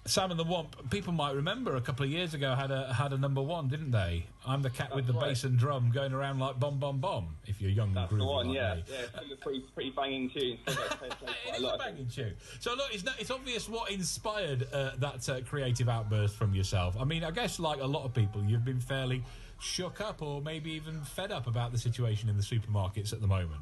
Sam and the Womp, people might remember a couple of years ago had a number one, didn't they? I'm the cat with the bass and drum going around like bomb, bomb, bomb. If you're young and groovy, that's the one, like yeah. me. Yeah, it's a pretty banging tune. So It is a banging tune. So look, it's obvious what inspired that creative outburst from yourself. I mean, I guess like a lot of people, you've been fairly shook up or maybe even fed up about the situation in the supermarkets at the moment.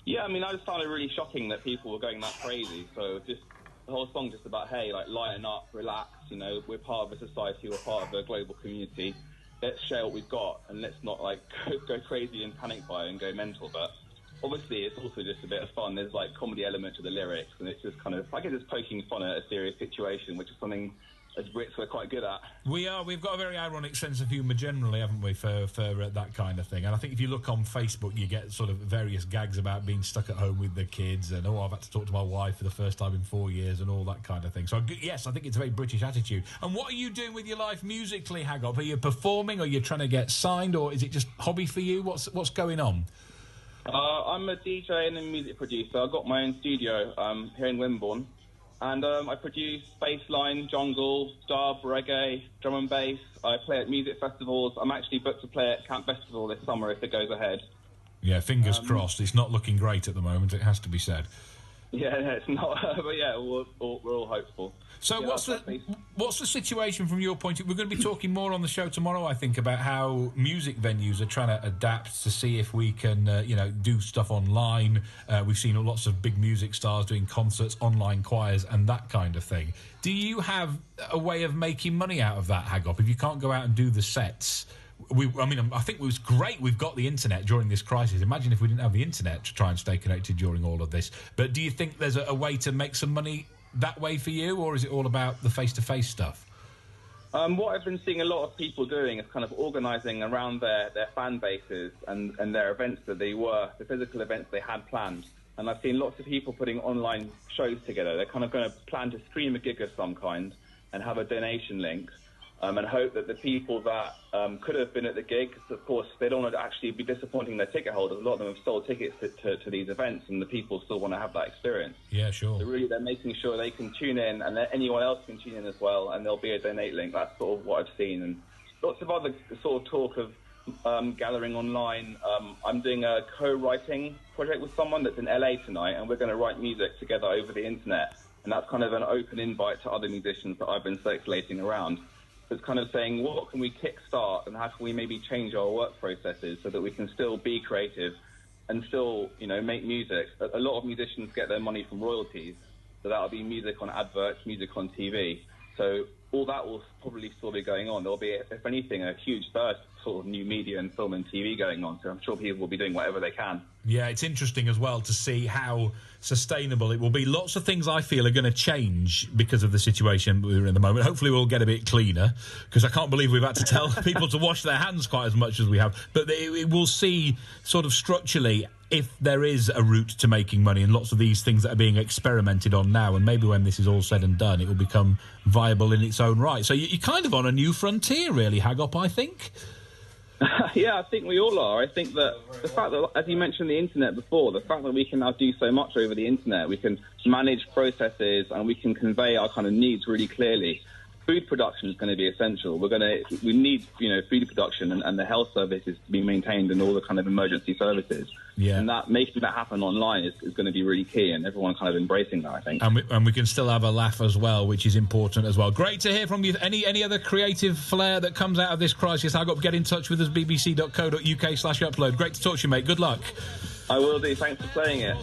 Yeah, I mean, I just found it really shocking that people were going that crazy. So just the whole song just about, hey, like, lighten up, relax, you know, we're part of a society, we're part of a global community. Let's share what we've got and let's not, like, go crazy and panic buy and go mental. But obviously it's also just a bit of fun. There's, like, comedy element to the lyrics, and it's just kind of, I guess it's poking fun at a serious situation, which is something as Brits we're quite good at. We've got a very ironic sense of humour generally, haven't we, for that kind of thing. And I think if you look on Facebook, you get sort of various gags about being stuck at home with the kids and, I've had to talk to my wife for the first time in 4 years and all that kind of thing. So, yes, I think it's a very British attitude. And what are you doing with your life musically, Hagop? Are you performing? Are you trying to get signed? Or is it just hobby for you? What's going on? I'm a DJ and a music producer. I've got my own studio here in Wimborne. And I produce bassline, jungle, dub, reggae, drum and bass. I play at music festivals. I'm actually booked to play at Camp Festival this summer if it goes ahead. Yeah, fingers crossed. It's not looking great at the moment, it has to be said. Yeah, it's not. But yeah, we're all hopeful. So what's the situation from your point of view? We're going to be talking more on the show tomorrow, I think, about how music venues are trying to adapt to see if we can, do stuff online. We've seen lots of big music stars doing concerts, online choirs, and that kind of thing. Do you have a way of making money out of that, Hagop? If you can't go out and do the sets, I think it was great we've got the internet during this crisis. Imagine if we didn't have the internet to try and stay connected during all of this. But do you think there's a way to make some money that way for you, or is it all about the face-to-face stuff? What I've been seeing a lot of people doing is kind of organising around their fan bases and their events the physical events they had planned. And I've seen lots of people putting online shows together. They're kind of going to plan to stream a gig of some kind and have a donation link. And hope that the people that could have been at the gig, because of course they don't want to actually be disappointing their ticket holders. A lot of them have sold tickets to these events, and the people still want to have that experience. Yeah, sure. So really, they're making sure they can tune in, and that anyone else can tune in as well, and there'll be a donate link. That's sort of what I've seen, and lots of other sort of talk of gathering online. I'm doing a co-writing project with someone that's in LA tonight, and we're going to write music together over the internet, and that's kind of an open invite to other musicians that I've been circulating around. It's kind of saying, what can we kickstart and how can we maybe change our work processes so that we can still be creative and still, make music. A lot of musicians get their money from royalties, so that'll be music on adverts, music on TV. So all that will probably still be going on. There'll be, if anything, a huge burst sort of new media and film and TV going on. So I'm sure people will be doing whatever they can. Yeah, it's interesting as well to see how sustainable it will be. Lots of things I feel are going to change because of the situation we're in at the moment. Hopefully we'll get a bit cleaner, because I can't believe we've had to tell people to wash their hands quite as much as we have. But it will see sort of structurally if there is a route to making money, and lots of these things that are being experimented on now, and maybe when this is all said and done, it will become viable in its own right. So you're kind of on a new frontier, really, Hagop, I think. Yeah, I think we all are. I think that the fact that, as you mentioned the internet before, the fact that we can now do so much over the internet, we can manage processes and we can convey our kind of needs really clearly. Food production is going to be essential. We need, food production and the health services to be maintained and all the kind of emergency services. Yeah. And that making that happen online is going to be really key, and everyone kind of embracing that, I think. And we can still have a laugh as well, which is important as well. Great to hear from you. Any other creative flair that comes out of this crisis, I've got to get in touch with us, bbc.co.uk/upload. Great to talk to you, mate. Good luck. I will do. Thanks for playing it.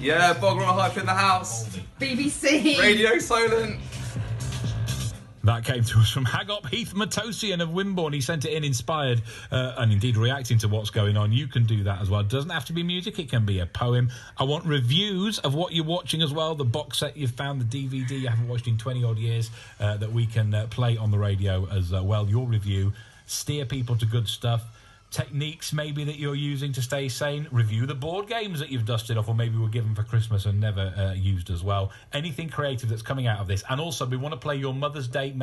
Yeah, Bog Roll Hype in the house. BBC. Radio Solent. That came to us from Hagop Heath Matosian of Wimborne. He sent it in inspired and indeed reacting to what's going on. You can do that as well. It doesn't have to be music. It can be a poem. I want reviews of what you're watching as well. The box set you've found, the DVD you haven't watched in 20-odd years that we can play on the radio as well. Your review. Steer people to good stuff. Techniques maybe that you're using to stay sane. Review the board games that you've dusted off or maybe were given for Christmas and never used as well. Anything creative that's coming out of this. And also we want to play your Mother's Day